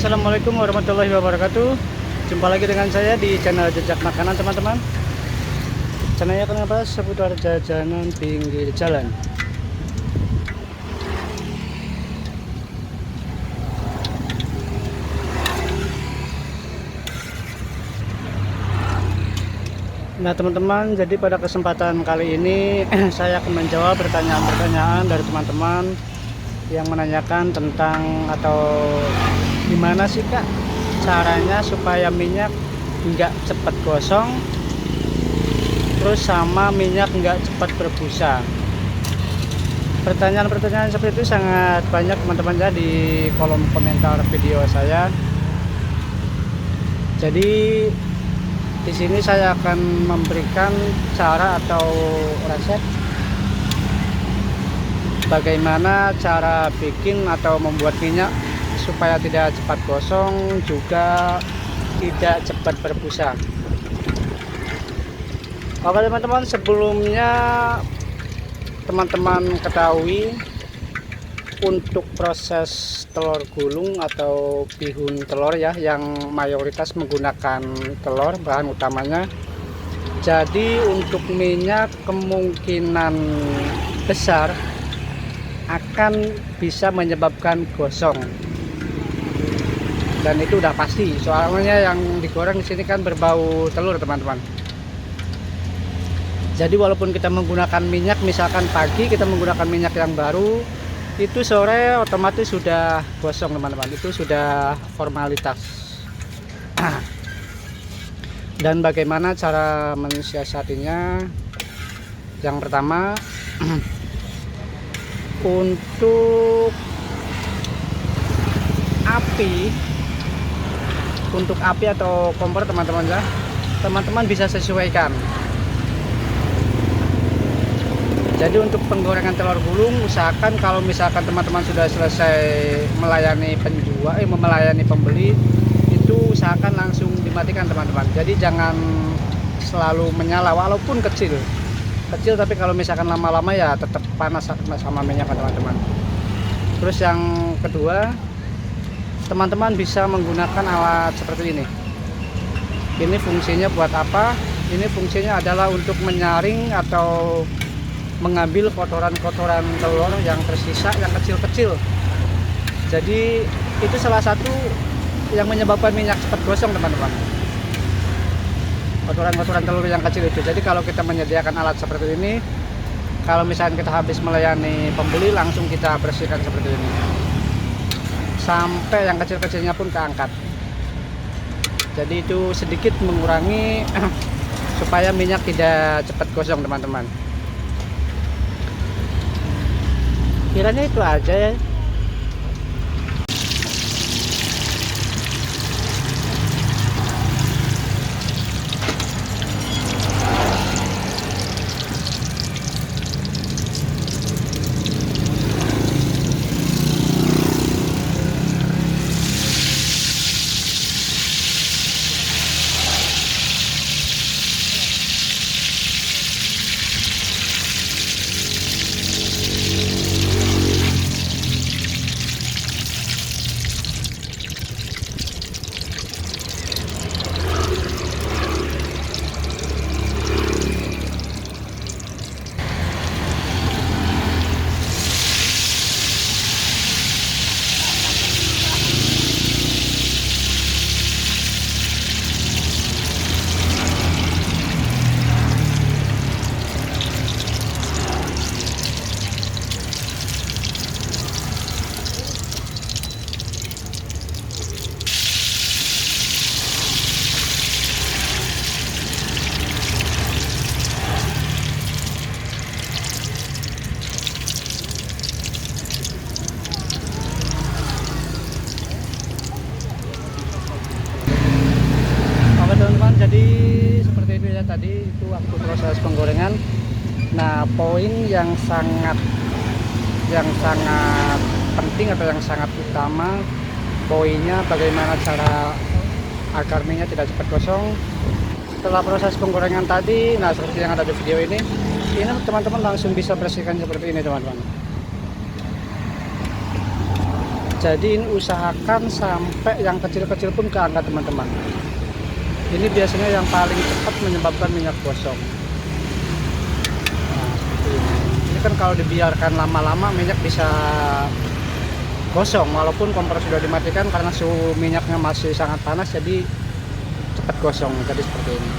Assalamualaikum warahmatullahi wabarakatuh. Jumpa lagi dengan saya di channel Jejak Makanan, teman-teman. Channelnya kenapa seputar jajanan pinggir jalan. Nah, teman-teman, jadi pada kesempatan kali ini saya akan menjawab pertanyaan-pertanyaan dari teman-teman yang menanyakan tentang atau gimana sih Kak caranya supaya minyak nggak cepat gosong, terus sama minyak nggak cepat berbusa. Pertanyaan-pertanyaan seperti itu sangat banyak teman-teman ya di kolom komentar video saya. Jadi di sini saya akan memberikan cara atau resep bagaimana cara bikin atau membuat minyak supaya tidak cepat gosong, juga tidak cepat berbusa. Oke teman-teman, sebelumnya teman-teman ketahui untuk proses telur gulung atau bihun telur ya, yang mayoritas menggunakan telur bahan utamanya. Jadi untuk minyak kemungkinan besar akan bisa menyebabkan gosong, dan itu udah pasti soalnya yang digoreng di sini kan berbau telur teman-teman. Jadi walaupun kita menggunakan minyak, misalkan pagi kita menggunakan minyak yang baru, itu sore otomatis sudah gosong teman-teman. Itu sudah formalitas. Dan bagaimana cara mensiasatinya? Yang pertama, untuk api atau kompor teman-teman ya, teman-teman bisa sesuaikan. Jadi untuk penggorengan telur gulung, usahakan kalau misalkan teman-teman sudah selesai melayani melayani pembeli, itu usahakan langsung dimatikan teman-teman. Jadi jangan selalu menyala walaupun kecil, tapi kalau misalkan lama-lama ya tetap panas sama minyak teman-teman. Terus yang kedua, teman-teman bisa menggunakan alat seperti ini. Ini fungsinya buat apa? Ini fungsinya adalah untuk menyaring atau mengambil kotoran-kotoran telur yang tersisa, yang kecil-kecil. Jadi itu salah satu yang menyebabkan minyak cepat gosong teman-teman, kotoran-kotoran telur yang kecil itu. Jadi kalau kita menyediakan alat seperti ini, kalau misalnya kita habis melayani pembeli, langsung kita bersihkan seperti ini, sampai yang kecil-kecilnya pun keangkat. Jadi itu sedikit mengurangi supaya minyak tidak cepat gosong teman-teman. Kiranya itu aja ya. Teman-teman, jadi seperti itu ya, tadi itu waktu proses penggorengan. Nah, poin yang sangat penting atau yang sangat utama, poinnya bagaimana cara agar minyak tidak cepat gosong setelah proses penggorengan tadi. Nah, seperti yang ada di video ini teman-teman langsung bisa bersihkan seperti ini teman-teman. Jadi ini usahakan sampai yang kecil-kecil pun keangkat teman-teman. Ini biasanya yang paling cepat menyebabkan minyak gosong. Nah, seperti ini. Ini kan kalau dibiarkan lama-lama minyak bisa gosong, walaupun kompor sudah dimatikan karena suhu minyaknya masih sangat panas, jadi cepat gosong. Jadi seperti ini.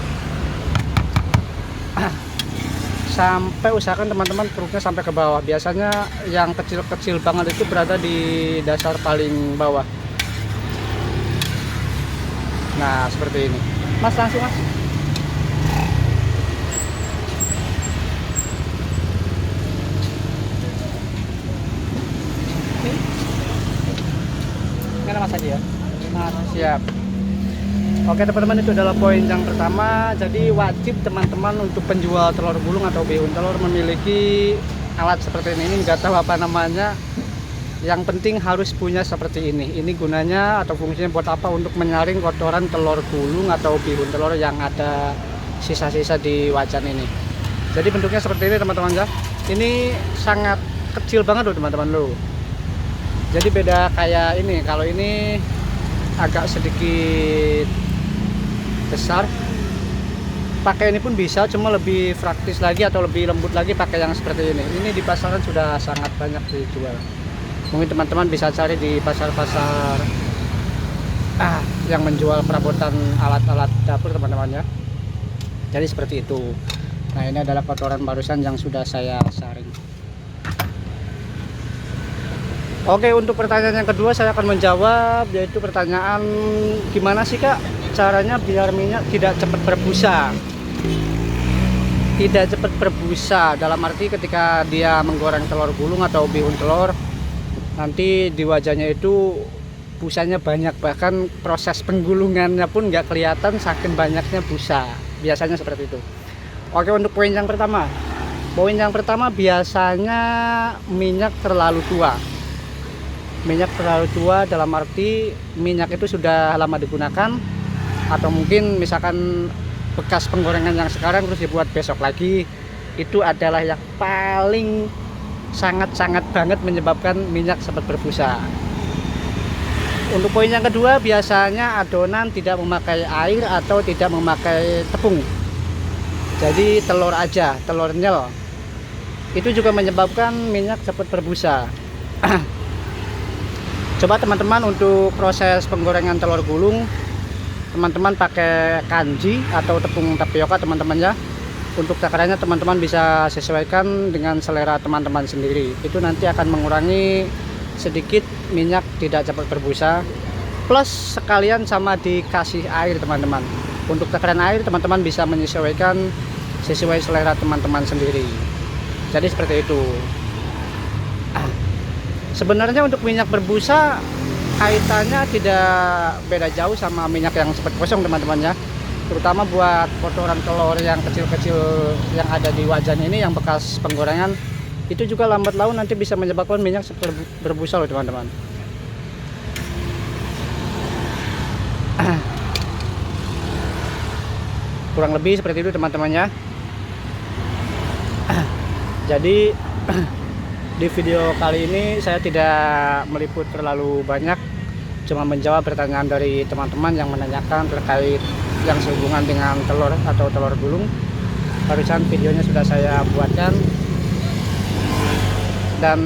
Sampai usahakan teman-teman truknya sampai ke bawah. Biasanya yang kecil-kecil banget itu berada di dasar paling bawah. Nah, seperti ini. Mas, langsung mas. Ini mas aja ya. Nah, siap. Oke teman-teman, itu adalah poin yang pertama. Jadi wajib teman-teman untuk penjual telur gulung atau bihun telur memiliki alat seperti ini. Nggak tahu apa namanya, yang penting harus punya seperti ini. Ini gunanya atau fungsinya buat apa? Untuk menyaring kotoran telur gulung atau bihun telur yang ada sisa-sisa di wajan ini. Jadi bentuknya seperti ini teman-teman ya. Ini sangat kecil banget loh teman-teman loh. Jadi beda kayak ini. Kalau ini agak sedikit besar, pakai ini pun bisa, cuma lebih praktis lagi atau lebih lembut lagi pakai yang seperti ini. Ini di pasaran sudah sangat banyak dijual. Mungkin teman-teman bisa cari di pasar-pasar yang menjual perabotan alat-alat dapur teman-teman ya. Jadi seperti itu. Nah, ini adalah kotoran barusan yang sudah saya saring. Oke, untuk pertanyaan yang kedua saya akan menjawab, yaitu pertanyaan gimana sih Kak caranya biar minyak tidak cepat berbusa. Tidak cepat berbusa dalam arti ketika dia menggoreng telur gulung atau bihun telur, nanti di wajahnya itu busanya banyak, bahkan proses penggulungannya pun nggak kelihatan saking banyaknya busa. Biasanya seperti itu. Oke, untuk poin yang pertama. Poin yang pertama, biasanya minyak terlalu tua. Minyak terlalu tua dalam arti minyak itu sudah lama digunakan, atau mungkin misalkan bekas penggorengan yang sekarang terus dibuat besok lagi. Itu adalah yang paling sangat-sangat banget menyebabkan minyak cepat berbusa. Untuk poin yang kedua, biasanya adonan tidak memakai air atau tidak memakai tepung. Jadi telur aja, telur nyel. Itu juga menyebabkan minyak cepat berbusa. Coba teman-teman untuk proses penggorengan telur gulung, teman-teman pakai kanji atau tepung tapioka teman-teman ya. Untuk takarannya teman-teman bisa sesuaikan dengan selera teman-teman sendiri. Itu nanti akan mengurangi sedikit minyak tidak cepat berbusa. Plus sekalian sama dikasih air teman-teman. Untuk takaran air teman-teman bisa menyesuaikan sesuai selera teman-teman sendiri. Jadi seperti itu. Sebenarnya untuk minyak berbusa kaitannya tidak beda jauh sama minyak yang cepat gosong teman-teman ya. Terutama buat kotoran telur yang kecil-kecil yang ada di wajan ini yang bekas penggorengan, itu juga lambat laun nanti bisa menyebabkan minyak cepat berbusa loh teman-teman. Kurang lebih seperti itu teman-teman ya. Jadi di video kali ini saya tidak meliput terlalu banyak, cuma menjawab pertanyaan dari teman-teman yang menanyakan terkait yang sehubungan dengan telur atau telur gulung. Barusan videonya sudah saya buatkan, dan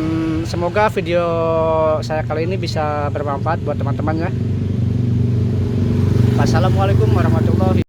semoga video saya kali ini bisa bermanfaat buat teman-teman ya. Wassalamualaikum warahmatullahi wabarakatuh.